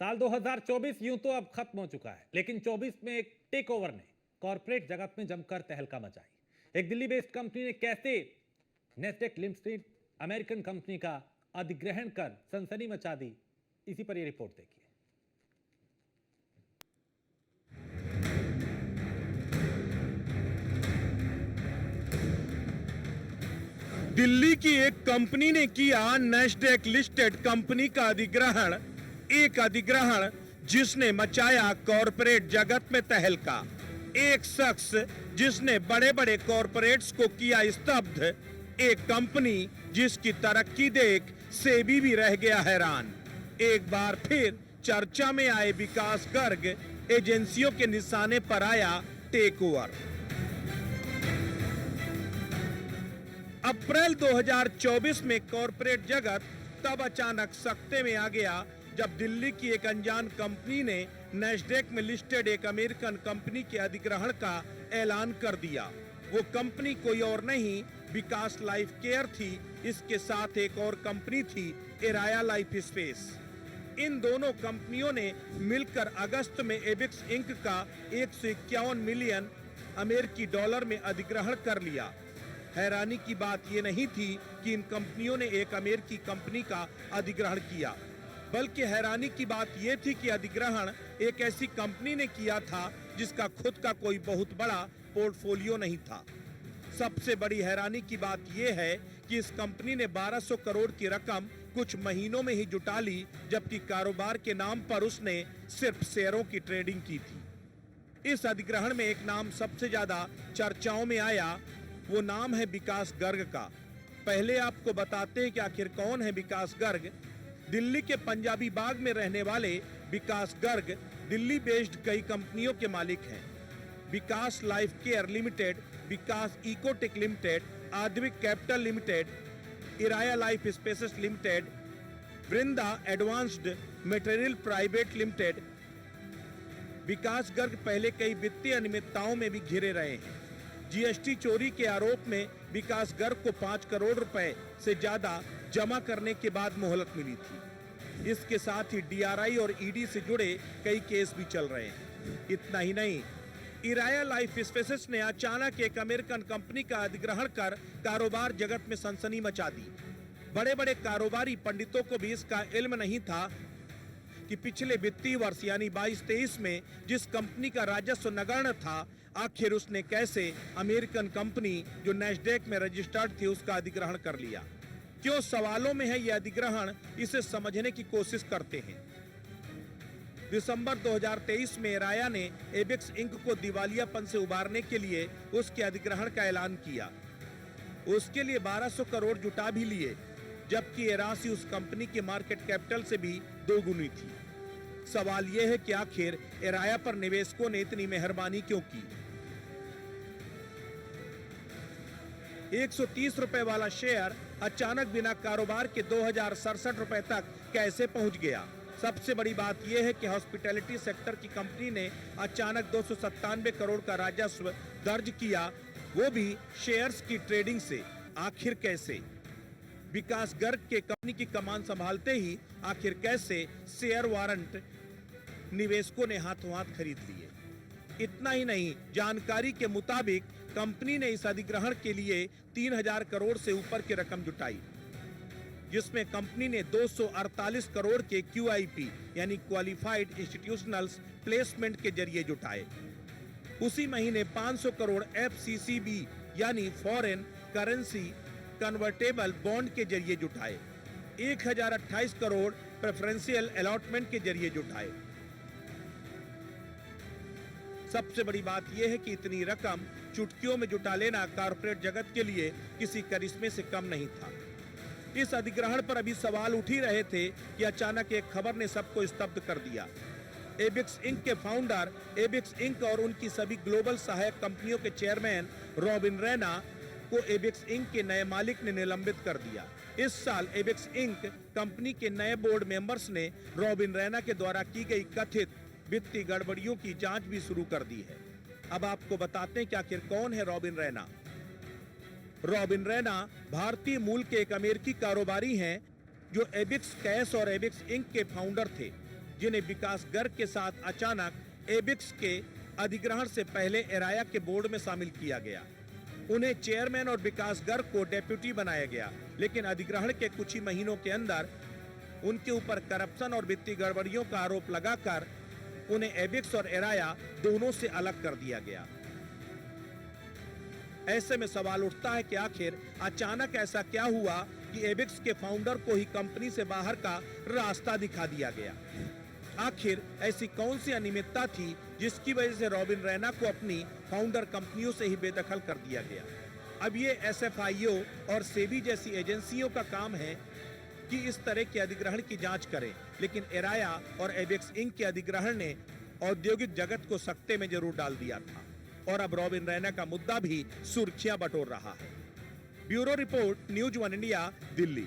साल 2024 यूं तो अब खत्म हो चुका है, लेकिन 24 में एक टेक ओवर ने कॉर्पोरेट जगत में जमकर तहलका मचाई। एक दिल्ली बेस्ड कंपनी ने कैसे नेस्डेक लिमिटेड अमेरिकन कंपनी का अधिग्रहण कर सनसनी मचा दी, इसी पर यह रिपोर्ट देखिए। दिल्ली की एक कंपनी ने किया नेस्डेक लिस्टेड कंपनी का अधिग्रहण, एक अधिग्रहण जिसने मचाया कॉरपोरेट जगत में तहलका। एक शख्स जिसने बड़े बड़े कॉरपोरेट्स को किया स्तब्ध, एक कंपनी जिसकी तरक्की देख सेबी भी रह गया हैरान। एक बार फिर चर्चा में आए विकास गर्ग, एजेंसियों के निशाने पर आया टेक ओवर। अप्रैल 2024 में कॉरपोरेट जगत तब अचानक सख्ते में आ गया जब दिल्ली की एक अनजान कंपनी ने नेस्डेक में लिस्टेड एक अमेरिकन कंपनी के अधिग्रहण का ऐलान कर दिया। वो कंपनी कोई और नहीं, विकास लाइफ केयर थी। इसके साथ एक और कंपनी थी, इराया लाइफ स्पेस। इन दोनों कंपनियों ने मिलकर अगस्त में एबिक्स इंक का 151 मिलियन अमेरिकी डॉलर में अधिग्रहण कर लिया। हैरानी की बात यह नहीं थी कि इन कंपनियों ने एक अमेरिकी कंपनी का अधिग्रहण किया, बल्कि हैरानी की बात यह थी कि अधिग्रहण एक ऐसी कंपनी ने किया था जिसका खुद का कोई बहुत बड़ा पोर्टफोलियो नहीं था। सबसे बड़ी हैरानी की बात यह है कि इस कंपनी ने 1200 करोड़ की रकम कुछ महीनों में ही जुटा ली, जबकि कारोबार के नाम पर उसने सिर्फ शेयरों की ट्रेडिंग की थी। इस अधिग्रहण में एक नाम सबसे ज्यादा चर्चाओं में आया, वो नाम है विकास गर्ग का। पहले आपको बताते हैं कि आखिर कौन है विकास गर्ग। दिल्ली के पंजाबी बाग में रहने वाले विकास गर्ग दिल्ली बेस्ड कई कंपनियों के मालिक हैं। Vikas life care limited, Vikas Ecotech limited, Aadvik capital limited, Iraya life spaces limited, Vrinda advanced material private limited. Vikas Garg पहले कई वित्तीय अनियमितताओं में भी घिरे रहे हैं। जीएसटी चोरी के आरोप में विकास गर्ग को 5 करोड़ रुपए से ज्यादा जमा करने के बाद मोहलत मिली थी। इसके साथ ही डीआरआई और ईडी से जुड़े कई केस भी चल रहे हैं। इतना ही नहीं, इराया लाइफ स्पेसेस ने अचानक एक अमेरिकन कंपनी का अधिग्रहण कर कारोबार जगत में सनसनी मचा दी। बड़े बड़े कारोबारी पंडितों को भी इसका इल्म नहीं था कि पिछले वित्तीय वर्ष यानी 22-23 में जिस कंपनी का राजस्व नगण्य था, आखिर उसने कैसे अमेरिकन कंपनी जो नेस्डेक में रजिस्टर्ड थी उसका अधिग्रहण कर लिया। क्यों सवालों में है यह अधिग्रहण, इसे समझने की कोशिश करते हैं। दिसंबर 2023 में राया ने एबिक्स इंक को दिवालियापन से उबारने के लिए उसके अधिग्रहण का ऐलान किया। उसके लिए 1200 करोड़ जुटा भी लिए, जबकि यह राशि उस कंपनी के मार्केट कैपिटल से भी दोगुनी थी। सवाल यह है कि आखिर इराया पर निवेशकों ने इतनी मेहरबानी क्यों की। 130 रुपए वाला शेयर अचानक बिना कारोबार के 2067 रुपए तक कैसे पहुंच गया। सबसे बड़ी बात यह है कि हॉस्पिटैलिटी सेक्टर की कंपनी ने अचानक 297 करोड़ का राजस्व दर्ज किया, वो भी शेयर्स की ट्रेडिंग से। आखिर कैसे? विकास गर्ग के कंपनी की कमान संभालते ही आखिर कैसे शेयर वारंट निवेशकों ने हाथों हाथ खरीद लिए। इतना ही नहीं, जानकारी के मुताबिक कंपनी ने इस अधिग्रहण के लिए 3000 करोड़ से ऊपर की रकम जुटाई, जिसमें कंपनी ने 248 करोड़ के QIP यानी क्वालिफाइड इंस्टीट्यूशनल प्लेसमेंट के जरिए जुटाए। उसी महीने 500 करोड़ FCCB यानी फॉरेन करेंसी कन्वर्टेबल बॉन्ड के जरिए जुटाए। 1028 करोड़ प्रेफरेंशियल अलॉटमेंट के जरिए जुटाए। सबसे बड़ी बात यह है कि इतनी रकम चुटकियों में जुटा लेना कॉर्पोरेट जगत के लिए किसी करिश्मे से कम नहीं था। इस अधिग्रहण पर अभी सवाल उठ ही रहे थे कि अचानक एक खबर ने सबको स्तब्ध कर दिया। एबिक्स इंक के फाउंडर, एबिक्स इंक और उनकी सभी ग्लोबल सहायक कंपनियों के चेयरमैन रॉबिन रैना को एबिक्स इंक के नए मालिक ने निलंबित कर दिया। इस साल एबिक्स इंक कंपनी के नए बोर्ड मेंबर्स ने रॉबिन रैना के द्वारा की गई कथित वित्तीय गड़बड़ियों की जांच भी शुरू कर दी है। अब आपको बताते हैं कि आखिर कौन है रॉबिन रैना। रॉबिन रैना भारतीय मूल के एक अमेरिकी कारोबारी हैं जो एबिक्स कैश और एबिक्स इंक के फाउंडर थे। जिन्हें विकास गर्ग के साथ अचानक एबिक्स के अधिग्रहण से पहले एराया के बोर्ड में शामिल किया गया। उन्हें चेयरमैन और विकास गर्ग को डेप्यूटी बनाया गया, लेकिन अधिग्रहण के कुछ ही महीनों के अंदर उनके ऊपर करप्शन और वित्तीय गड़बड़ियों का आरोप लगाकर उन्हें एबिक्स और एराया दोनों से अलग कर दिया गया। ऐसे में सवाल उठता है कि आखिर अचानक ऐसा क्या हुआ कि एबिक्स के फाउंडर को ही कंपनी से बाहर का रास्ता दिखा दिया गया। आखिर ऐसी कौन सी अनियमितता थी जिसकी वजह से रॉबिन रैना को अपनी फाउंडर कंपनियों से ही बेदखल कर दिया गया। अब ये एसएफआईओ और सेबी जैसी एजेंसियों का काम है कि इस तरह के अधिग्रहण की जांच करें, लेकिन एराया और एबिक्स इंक के अधिग्रहण ने औद्योगिक जगत को सकते में जरूर डाल दिया था और अब रॉबिन रैना का मुद्दा भी सुर्खियां बटोर रहा है। Bureau report, news one India, Delhi.